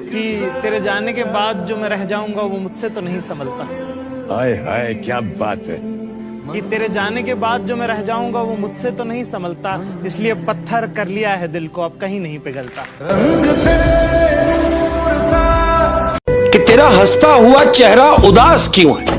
कि तेरे जाने के बाद जो मैं रह जाऊंगा वो मुझसे तो नहीं संभलता। हाय हाय क्या बात है। कि तेरे जाने के बाद जो मैं रह जाऊंगा वो मुझसे तो नहीं संभलता, इसलिए पत्थर कर लिया है दिल को, अब कहीं नहीं पिघलता। कि तेरा हंसता हुआ चेहरा उदास क्यों है?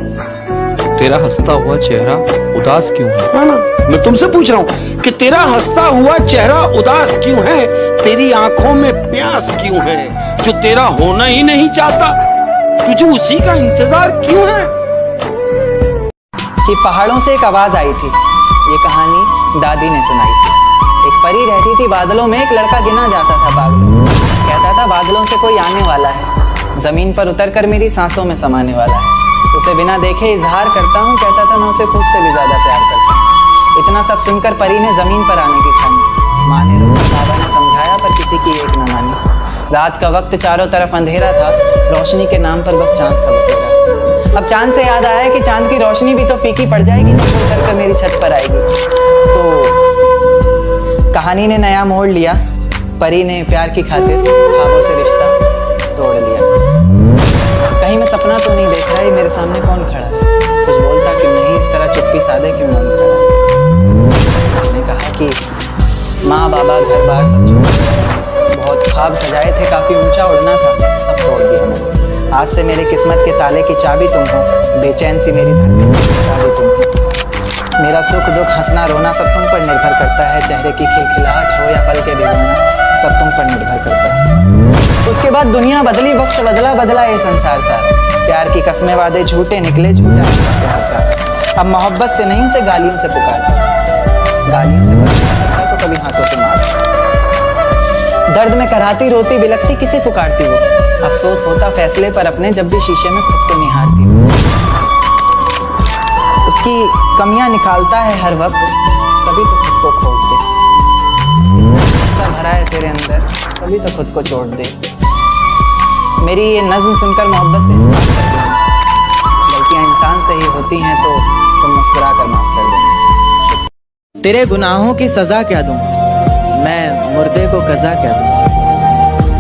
तेरा हंसता हुआ चेहरा उदास क्यों है? ना मैं तुमसे पूछ रहा हूं कि तेरा हंसता हुआ चेहरा उदास क्यों है? तेरी आंखों में प्यास क्यों है जो तेरा होना ही नहीं चाहता? तुझे उसी का इंतजार क्यों है? कि पहाड़ों से एक आवाज आई थी, ये कहानी दादी ने सुनाई थी। एक परी रहती थी बादलों में, एक लड़का गिना जाता था पागलों, कहता था बादलों से कोई आने वाला है, जमीन पर उतरकर मेरी सांसों में समाने वाला है। उसे बिना देखे इजहार करता हूँ, कहता था मैं उसे खुद से भी ज्यादा प्यार करता हूँ। इतना सब सुनकर परी ने जमीन पर आने की ठानी। माँ ने रोका, बाबा ने समझाया, पर किसी की एक न मानी। रात का वक्त चारों तरफ अंधेरा था, रोशनी के नाम पर बस चांद का बसेरा। अब चांद से याद आया कि चांद की रोशनी भी तो फीकी पड़ जाएगी जब वो उतर कर मेरी छत पर आएगी। तो कहानी ने नया मोड़ लिया, परी ने प्यार की खातिर ख्वाबों से रिश्ता तोड़ लिया। कहीं मैं सपना तो नहीं देख रहा, ये मेरे सामने कौन खड़ा है? कुछ बोलता क्यों नहीं, इस तरह चुप्पी साधे क्यों नहीं खड़ा? उसने कहा कि माँ बाबा घर बार सब छोड़, बहुत ख्वाब सजाए थे, काफी ऊंचा उड़ना था, सब तोड़ दिया मैंने। आज से मेरी किस्मत के ताले की चाबी तुम हो, बेचैन सी मेरी धड़कन तुम हो। मेरा सुख दुख हंसना रोना सब तुम पर निर्भर करता है, चेहरे की खिलखिलाहट हो या पल के भिगोना सब तुम पर निर्भर करता है। उसके बाद दुनिया बदली, वक्त बदला, बदला ये संसार सारा। प्यार की कस्में वादे झूठे निकले, झूठा प्यार सारा। अब मोहब्बत से नहीं उसे गालियों से पुकारता, गालियों से पुकारता तो कभी हाथों से मारता। दर्द में कराती रोती बिलखती किसे पुकारती वो? अफसोस होता फैसले पर अपने जब भी शीशे में खुद को निहारती वो। उसकी कमियां निकालता है हर वक्त, तभी तो खुद को खोल दे। गुस्सा भरा है तेरे अंदर, कभी तो खुद को छोड़ दे। मेरी ये नज्म सुनकर मोहब्बत से इंसान कर देना, गलतियां इंसान से ही होती हैं तो तुम मुस्कुरा कर माफ कर देना। तेरे गुनाहों की सजा क्या दूं, मैं मुर्दे को कज़ा क्या दूं?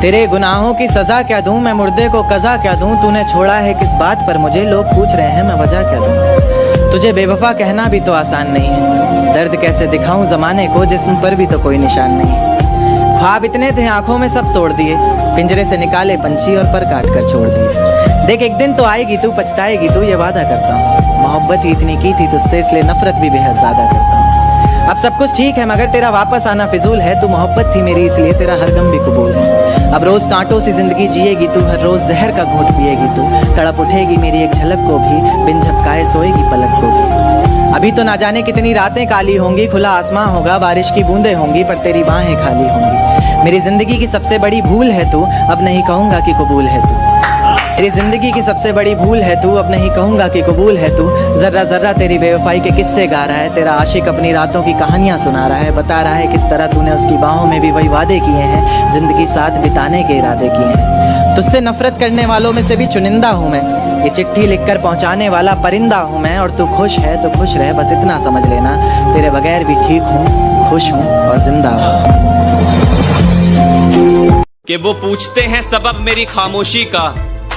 तेरे गुनाहों की सजा क्या दूं, मैं मुर्दे को कज़ा क्या दूं? तूने छोड़ा है किस बात पर मुझे, लोग पूछ रहे हैं मैं वजह क्या दूं? तुझे बेवफा कहना भी तो आसान नहीं है, दर्द कैसे दिखाऊं जमाने को जिस्म पर भी तो कोई निशान नहीं। ख्वाब इतने थे आंखों में सब तोड़ दिए, पिंजरे से निकाले पंछी और पर काट कर छोड़ दिए। देख एक दिन तो आएगी तू, पछताएगी तू, ये वादा करता हूँ। मोहब्बत ही इतनी की थी तुझसे, इसलिए नफरत भी बेहद ज्यादा करता हूँ। अब सब कुछ ठीक है मगर तेरा वापस आना फिजूल है, तू मोहब्बत थी मेरी इसलिए तेरा हर गम भी कबूल है। अब रोज कांटों सी जिंदगी जिएगी तू, हर रोज जहर का घूंट पिएगी तू, तड़प उठेगी मेरी एक झलक को भी, बिन झपकाए सोएगी पलक को भी। अभी तो ना जाने कितनी रातें काली होंगी, खुला आसमां होगा, बारिश की बूंदें होंगी, पर तेरी बाहें खाली होंगी। मेरी जिंदगी की सबसे बड़ी भूल है तू, अब नहीं कहूँगा कि कबूल है तू। तेरी जिंदगी की सबसे बड़ी भूल है तू, अब नहीं कहूँगा कि कबूल है तू। जर्रा जर्रा तेरी बेवफाई के किस्से गा रहा है, तेरा आशिक अपनी रातों की कहानियाँ सुना रहा है, बता रहा है किस तरह तूने उसकी बाहों में भी वही वादे किए हैं, जिंदगी साथ बिताने के इरादे किए हैं। तुझसे नफरत करने वालों में से भी चुनिंदा हूँ मैं, ये चिट्ठी लिखकर पहुँचाने वाला परिंदा हूँ मैं। और तू खुश है तो खुश रह, बस इतना समझ लेना, तेरे बगैर भी ठीक हूँ, खुश हूँ और जिंदा हूँ। कि वो पूछते हैं सबब मेरी खामोशी का,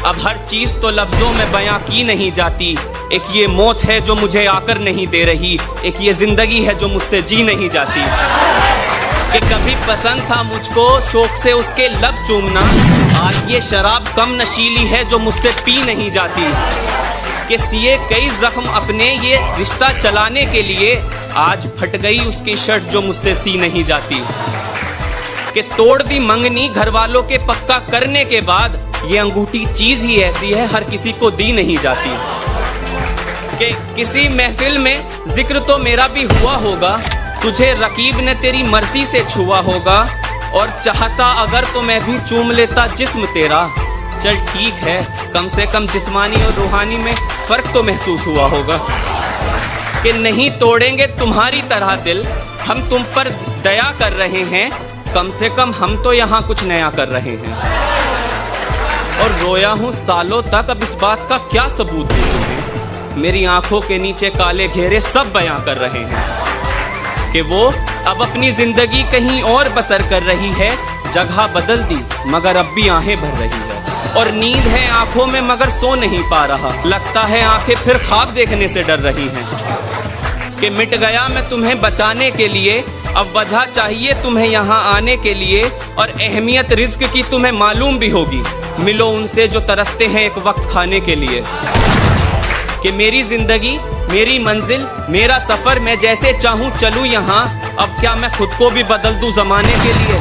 अब हर चीज तो लफ्जों में बयां की नहीं जाती। एक ये मौत है जो मुझे आकर नहीं दे रही, एक ये जिंदगी है जो मुझसे जी नहीं जाती। कि कभी पसंद था मुझको शौक से उसके लब चूमना, आज ये शराब कम नशीली है जो मुझसे पी नहीं जाती। कि सिए कई जख्म अपने ये रिश्ता चलाने के लिए, आज फट गई उसकी शर्ट जो मुझसे सी नहीं जाती। कि तोड़ दी मंगनी घर वालों के पक्का करने के बाद, ये अंगूठी चीज ही ऐसी है हर किसी को दी नहीं जाती। कि किसी महफिल में जिक्र तो मेरा भी हुआ होगा, तुझे रकीब ने तेरी मर्जी से छुआ होगा, और चाहता अगर तो मैं भी चूम लेता जिस्म तेरा। चल ठीक है, कम से कम जिस्मानी और रूहानी में फर्क तो महसूस हुआ होगा। कि नहीं तोड़ेंगे तुम्हारी तरह दिल, हम तुम पर दया कर रहे हैं, कम से कम हम तो यहाँ कुछ नया कर रहे हैं। और रोया हूँ सालों तक, अब इस बात का क्या सबूत दूं तुम्हें? मेरी आंखों के नीचे काले घेरे सब बयां कर रहे हैं कि वो अब अपनी जिंदगी कहीं और बसर कर रही है, जगह बदल दी मगर अब भी आहें भर रही है, और नींद है आंखों में मगर सो नहीं पा रहा। लगता है आंखें फिर ख्वाब देखने से डर रही हैं कि मिट गया मैं तुम्हें बचाने के लिए। अब वजह चाहिए तुम्हें यहाँ आने के लिए, और अहमियत रिज्क की तुम्हें मालूम भी होगी। मिलो उनसे जो तरसते हैं एक वक्त खाने के लिए, कि मेरी जिंदगी मेरी मंजिल मेरा सफर, मैं जैसे चाहूँ चलूँ यहाँ। अब क्या मैं खुद को भी बदल दूँ जमाने के लिए,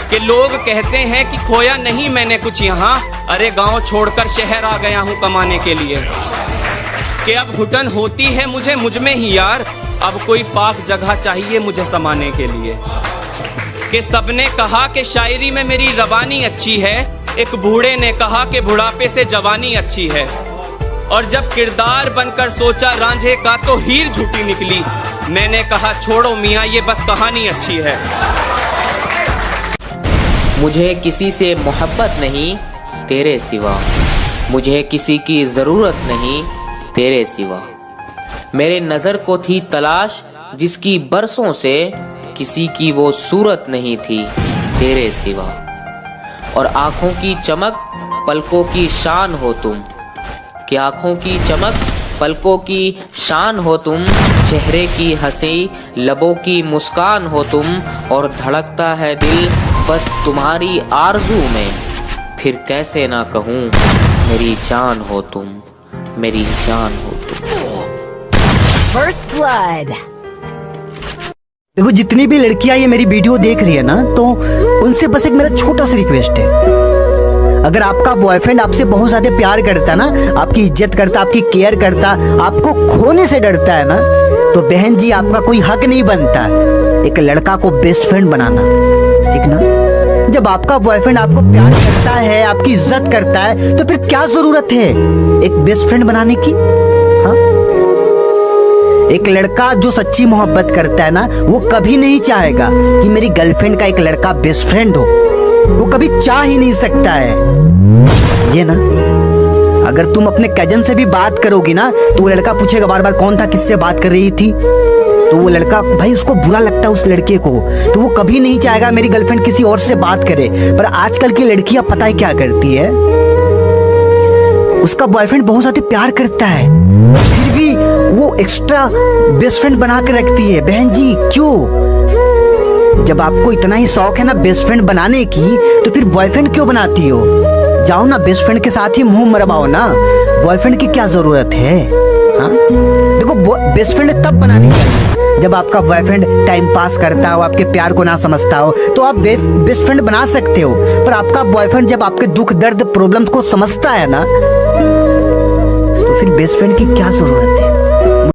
कि लोग कहते हैं कि खोया नहीं मैंने कुछ यहाँ। अरे गांव छोड़कर शहर आ गया हूँ कमाने के लिए, कि अब घुटन होती है मुझे मुझ में ही यार। अब कोई पाक जगह चाहिए मुझे समाने के लिए, कि सबने कहा कि शायरी में मेरी रवानी अच्छी है। एक बूढ़े ने कहा कि बुढ़ापे से जवानी अच्छी है, और जब किरदार बनकर सोचा रांझे का तो हीर झूठी निकली। मैंने कहा छोड़ो मियाँ ये बस कहानी अच्छी है। मुझे किसी से मोहब्बत नहीं तेरे सिवा, मुझे किसी की ज़रूरत नहीं तेरे सिवा। मेरे नज़र को थी तलाश जिसकी बरसों से, किसी की वो सूरत नहीं थी तेरे सिवा। और आँखों की चमक पलकों की शान हो तुम, कि आँखों की चमक पलकों की शान हो तुम। चेहरे की हंसी लबों की मुस्कान हो तुम, और धड़कता है दिल बस तुम्हारी आरज़ू में। फिर कैसे ना कहूँ मेरी जान हो तुम, मेरी जान हो तुम। First blood. देखो जितनी भी लड़कियां ये मेरी वीडियो देख रही है ना, तो उनसे बस एक मेरा छोटा सा रिक्वेस्ट है। अगर आपका बॉयफ्रेंड आपसे बहुत ज्यादा प्यार करता ना, आपकी इज्जत करता, आपकी केयर करता, आपको खोने से डरता है ना, तो बहन जी आपका कोई हक नहीं बनता एक लड़का को बेस्ट फ्रेंड बनाना, ठीक ना। जब आपका बॉयफ्रेंड आपको प्यार करता है, आपकी इज्जत करता है, तो फिर क्या जरूरत है एक बेस्ट फ्रेंड बनाने की। हाँ, एक लड़का जो सच्ची मोहब्बत करता है ना, वो कभी नहीं चाहेगा कि मेरी गर्लफ्रेंड का एक लड़का बेस्ट फ्रेंड हो। वो कभी चाह ही नहीं सकता है ये ना। अगर तुम अपने कजन से भी बात करोगी ना, तो वो लड़का पूछेगा बार बार कौन था, किससे बात कर रही थी। तो वो लड़का भाई उसको बुरा लगता है उस लड़के को, तो वो कभी नहीं चाहेगा मेरी गर्लफ्रेंड किसी और से बात करे। पर आजकल की लड़कियां पता है क्या करती है, उसका बॉयफ्रेंड बहुत ज्यादा प्यार करता है, फिर भी वो एक्स्ट्रा बेस्ट फ्रेंड बना के रखती है। बहन जी क्यों? जब आपको इतना ही शौक है ना बेस्ट फ्रेंड बनाने की, तो फिर बॉयफ्रेंड क्यों बनाती हो? जाओ ना बेस्ट फ्रेंड के साथ ही मुंह मरवाओ ना, बॉयफ्रेंड की क्या जरूरत है। हाँ देखो, बेस्ट फ्रेंड तब बनानी चाहिए जब आपका बॉयफ्रेंड टाइम पास करता हो, आपके प्यार को ना समझता हो, तो आप बेस्ट फ्रेंड बना सकते हो। पर आपका बॉयफ्रेंड जब आपके दुख दर्द प्रॉब्लम्स को समझता है ना, तो फिर बेस्ट फ्रेंड की क्या जरूरत है।